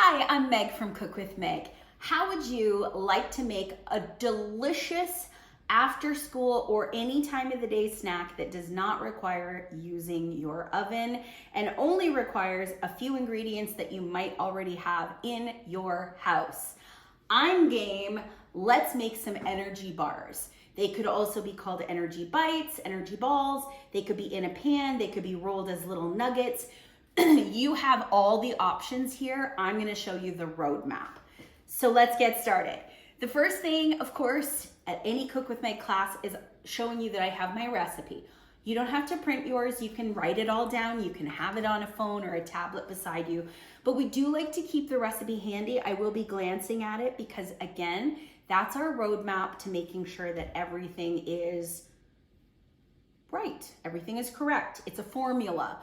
Hi, I'm Meg from Cook with Meg. How would you like to make a delicious after school or any time of the day snack that does not require using your oven and only requires a few ingredients that you might already have in your house? I'm game. Let's make some energy bars. They could also be called energy bites, energy balls. They could be in a pan. They could be rolled as little nuggets. You have all the options here. I'm going to show you the roadmap. So let's get started. The first thing, of course, at any Cook with Meg class is showing you that I have my recipe. You don't have to print yours. You can write it all down. You can have it on a phone or a tablet beside you. But we do like to keep the recipe handy. I will be glancing at it because, again, that's our roadmap to making sure that everything is right. Everything is correct. It's a formula.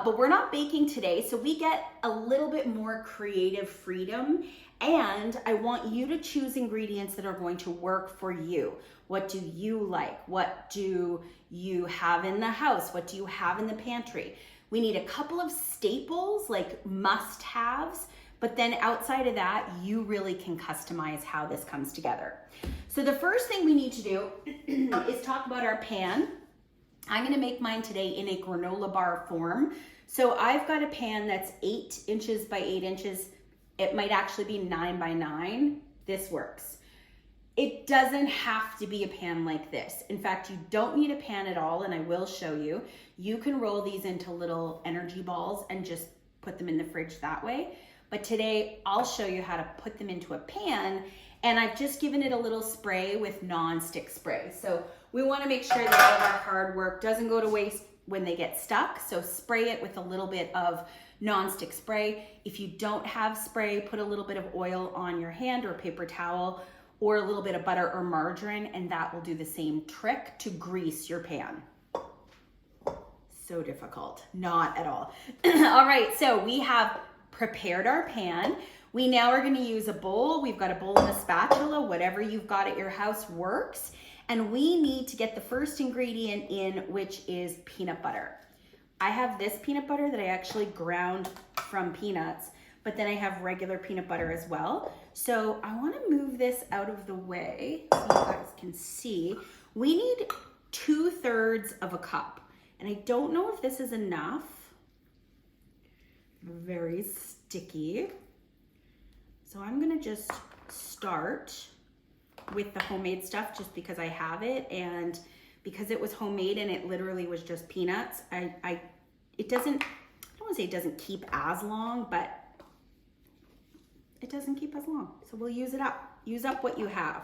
But we're not baking today, so we get a little bit more creative freedom, and I want you to choose ingredients that are going to work for you. What do you like? What do you have in the house? What do you have in the pantry? We need a couple of staples, like must-haves, but then outside of that, you really can customize how this comes together. So the first thing we need to do is talk about our pan. I'm gonna make mine today in a granola bar form. So I've got a pan that's 8 inches by 8 inches. It might actually be 9 by 9. This works. It doesn't have to be a pan like this. In fact, you don't need a pan at all, and I will show you. You can roll these into little energy balls and just put them in the fridge that way. But today, I'll show you how to put them into a pan, and I've just given it a little spray with non-stick spray. So we want to make sure that all of our hard work doesn't go to waste when they get stuck. So spray it with a little bit of non-stick spray. If you don't have spray, put a little bit of oil on your hand or paper towel or a little bit of butter or margarine, and that will do the same trick to grease your pan. So difficult, not at all. All right, so we have prepared our pan. We now are gonna use a bowl. We've got a bowl and a spatula, whatever you've got at your house works. And we need to get the first ingredient in, which is peanut butter. I have this peanut butter that I actually ground from peanuts, but then I have regular peanut butter as well. So I wanna move this out of the way so you guys can see. We need 2/3 of a cup. And I don't know if this is enough. Very sticky. So I'm gonna just start with the homemade stuff just because I have it, and because it was homemade and it literally was just peanuts. It doesn't, I don't want to say it doesn't keep as long, but it doesn't keep as long. So we'll use it up. Use up what you have.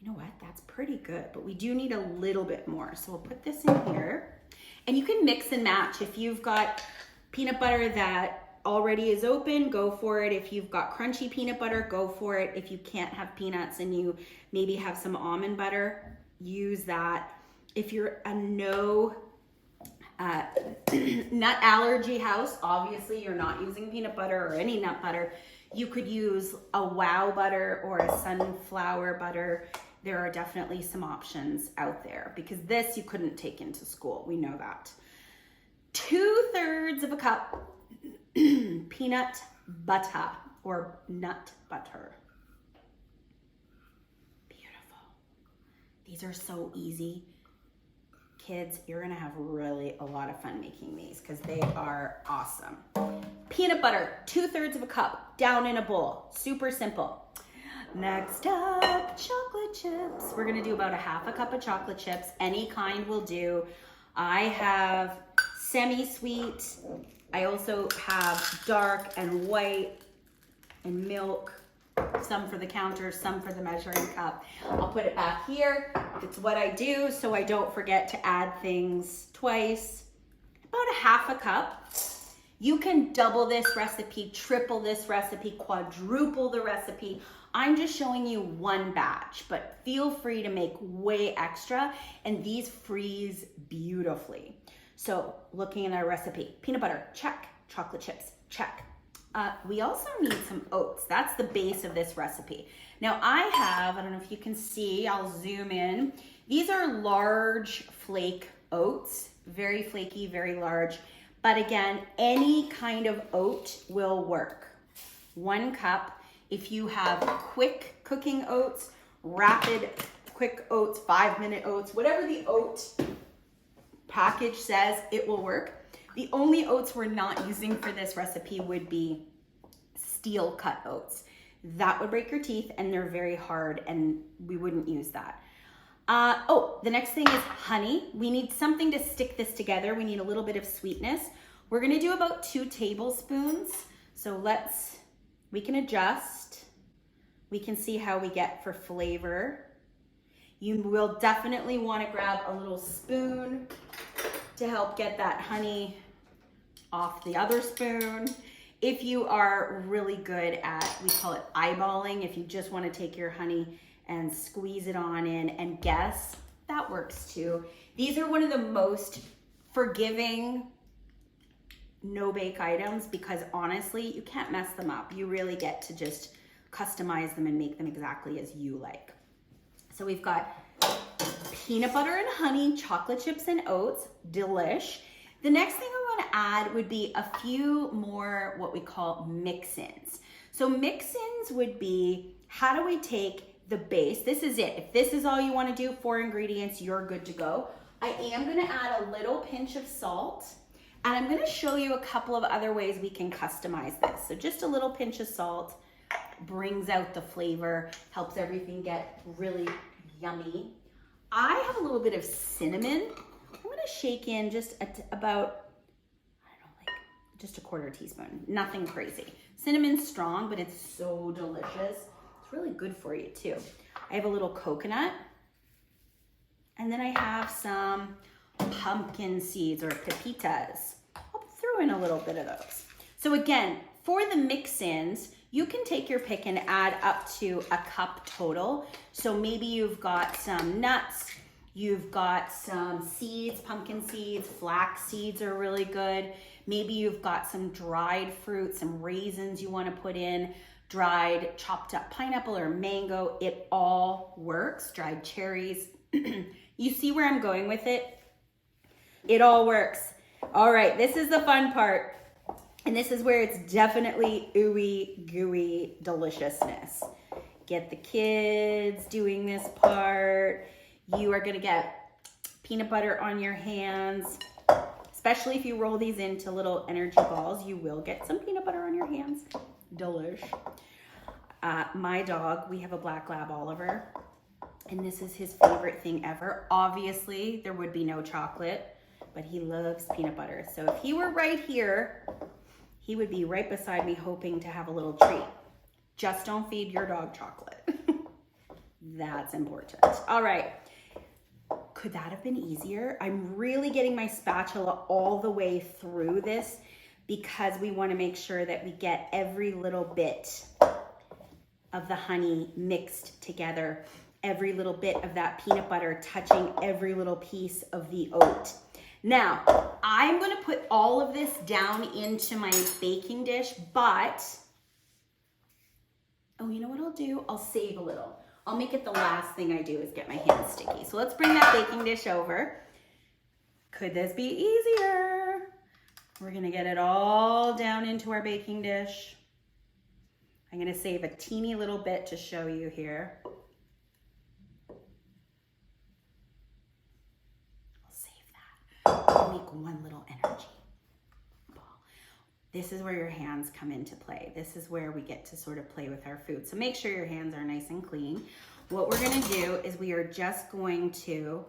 You know what? That's pretty good, but we do need a little bit more. So we'll put this in here, and you can mix and match. If you've got peanut butter that already is open, go for it. If you've got crunchy peanut butter, go for it. If you can't have peanuts and you maybe have some almond butter, use that. If you're a no nut allergy house, obviously you're not using peanut butter or any nut butter, you could use a wow butter or a sunflower butter. There are definitely some options out there, because this you couldn't take into school. We know that. 2/3 of a cup peanut butter or nut butter. Beautiful. These are so easy. Kids, you're gonna have really a lot of fun making these because they are awesome. Peanut butter, 2/3 of a cup, down in a bowl. Super simple. Next up, chocolate chips. We're gonna do about 1/2 cup of chocolate chips. Any kind will do. I have semi-sweet. I also have dark and white and milk, some for the counter, some for the measuring cup. I'll put it back here. It's what I do so I don't forget to add things twice. About 1/2 cup. You can double this recipe, triple this recipe, quadruple the recipe. I'm just showing you one batch, but feel free to make way extra, and these freeze beautifully. So looking at our recipe, peanut butter, check. Chocolate chips, check. We also need some oats. That's the base of this recipe. Now I don't know if you can see, I'll zoom in. These are large flake oats, very flaky, very large. But again, any kind of oat will work. 1 cup. If you have quick cooking oats, rapid quick oats, 5-minute oats, whatever the oat package says, it will work. The only oats we're not using for this recipe would be steel cut oats. That would break your teeth and they're very hard and we wouldn't use that. The next thing is honey. We need something to stick this together. We need a little bit of sweetness. We're gonna do about 2 tablespoons. So we can adjust. We can see how we get for flavor. You will definitely want to grab a little spoon to help get that honey off the other spoon. If you are really good at, we call it eyeballing, if you just want to take your honey and squeeze it on in and guess, that works too. These are one of the most forgiving no-bake items because honestly, you can't mess them up. You really get to just customize them and make them exactly as you like. So we've got peanut butter and honey, chocolate chips and oats, delish. The next thing I want to add would be a few more what we call mix-ins. So mix-ins would be, how do we take the base? This is it. If this is all you want to do, 4 ingredients, you're good to go. I am going to add a little pinch of salt, and I'm going to show you a couple of other ways we can customize this. So just a little pinch of salt brings out the flavor, helps everything get really yummy. I have a little bit of cinnamon. I'm going to shake in just about, just a 1/4 teaspoon. Nothing crazy. Cinnamon's strong, but it's so delicious. It's really good for you too. I have a little coconut. And then I have some pumpkin seeds or pepitas. I'll throw in a little bit of those. So again, for the mix-ins, you can take your pick and add up to a cup total. So maybe you've got some nuts, you've got some seeds, pumpkin seeds, flax seeds are really good. Maybe you've got some dried fruit, some raisins you want to put in, dried chopped up pineapple or mango. It all works. Dried cherries. You see where I'm going with it? It all works. All right, this is the fun part. And this is where it's definitely ooey gooey deliciousness. Get the kids doing this part. You are gonna get peanut butter on your hands. Especially if you roll these into little energy balls, you will get some peanut butter on your hands. Delish. My dog, we have a black lab, Oliver, and this is his favorite thing ever. Obviously, there would be no chocolate, but he loves peanut butter. So if he were right here, he would be right beside me hoping to have a little treat. Just don't feed your dog chocolate. That's important. All right. Could that have been easier? I'm really getting my spatula all the way through this because we want to make sure that we get every little bit of the honey mixed together, every little bit of that peanut butter touching every little piece of the oat. Now, I'm going to put all of this down into my baking dish, but, oh, you know what I'll do? I'll save a little. I'll make it the last thing I do is get my hands sticky. So let's bring that baking dish over. Could this be easier? We're gonna get it all down into our baking dish. I'm gonna save a teeny little bit to show you here. I'll save that. I'll make one little energy ball. This is where your hands come into play. This is where we get to sort of play with our food. So make sure your hands are nice and clean. What we're gonna do is we are just going to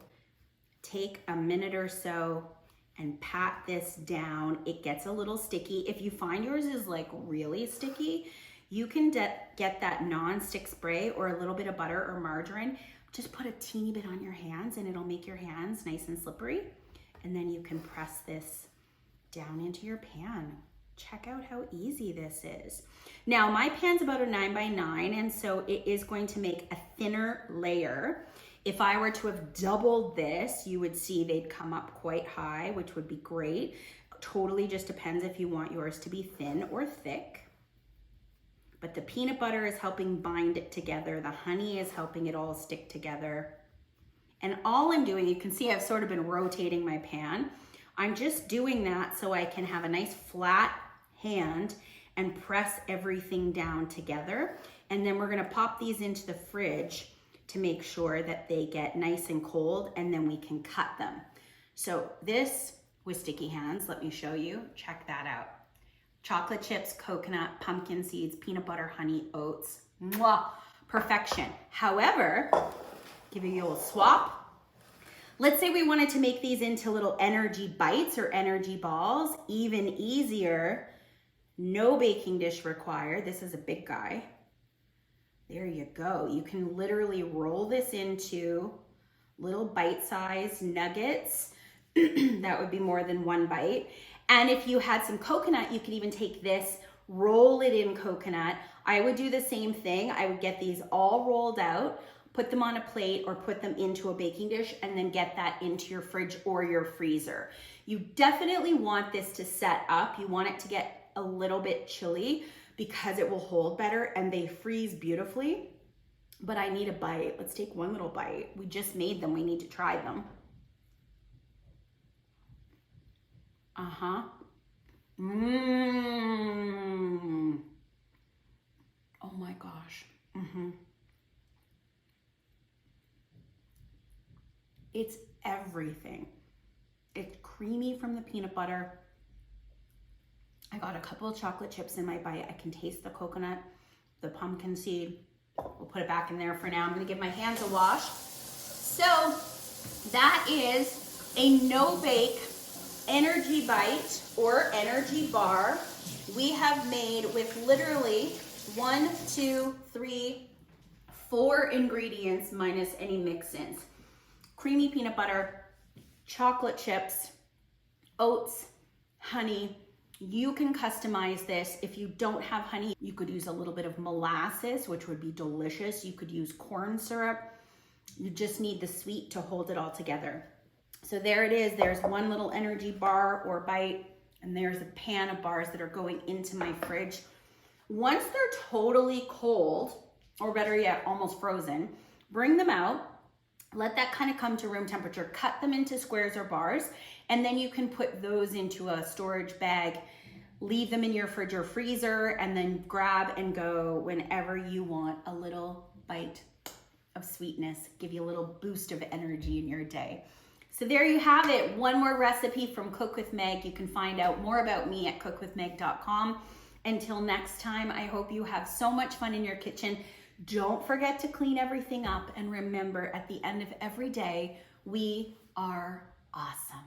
take a minute or so and pat this down. It gets a little sticky. If you find yours is like really sticky, you can get that non-stick spray or a little bit of butter or margarine. Just put a teeny bit on your hands and it'll make your hands nice and slippery. And then you can press this down into your pan. Check out how easy this is. Now my pan's about a 9 by 9 and so it is going to make a thinner layer. If I were to have doubled this, you would see they'd come up quite high, which would be great. Totally just depends if you want yours to be thin or thick. But the peanut butter is helping bind it together. The honey is helping it all stick together. And all I'm doing, you can see I've sort of been rotating my pan. I'm just doing that so I can have a nice flat hand and press everything down together. And then we're gonna pop these into the fridge to make sure that they get nice and cold, and then we can cut them. So this with sticky hands, let me show you, check that out. Chocolate chips, coconut, pumpkin seeds, peanut butter, honey, oats, mwah, perfection. However, give you a little swap. Let's say we wanted to make these into little energy bites or energy balls, even easier. No baking dish required. This is a big guy. There you go. You can literally roll this into little bite-sized nuggets. That would be more than one bite. And if you had some coconut, you could even take this, roll it in coconut. I would do the same thing. I would get these all rolled out, put them on a plate or put them into a baking dish, and then get that into your fridge or your freezer. You definitely want this to set up. You want it to get a little bit chilly because it will hold better, and they freeze beautifully. But I need a bite. Let's take one little bite. We just made them. We need to try them. Mmm. Oh my gosh. It's everything. It's creamy from the peanut butter. I got a couple of chocolate chips in my bite. I can taste the coconut, the pumpkin seed. We'll put it back in there for now. I'm gonna give my hands a wash. So that is a no-bake energy bite or energy bar we have made with literally 1, 2, 3, 4 ingredients minus any mix-ins. Creamy peanut butter, chocolate chips, oats, honey. You can customize this. If you don't have honey, you could use a little bit of molasses, which would be delicious. You could use corn syrup. You just need the sweet to hold it all together. So there it is. There's one little energy bar or bite, and there's a pan of bars that are going into my fridge. Once they're totally cold, or better yet, almost frozen, bring them out. Let that kind of come to room temperature, cut them into squares or bars, and then you can put those into a storage bag, leave them in your fridge or freezer, and then grab and go whenever you want a little bite of sweetness, give you a little boost of energy in your day. So there you have it, one more recipe from Cook with Meg. You can find out more about me at cookwithmeg.com. Until next time, I hope you have so much fun in your kitchen. Don't forget to clean everything up, and remember, at the end of every day, we are awesome.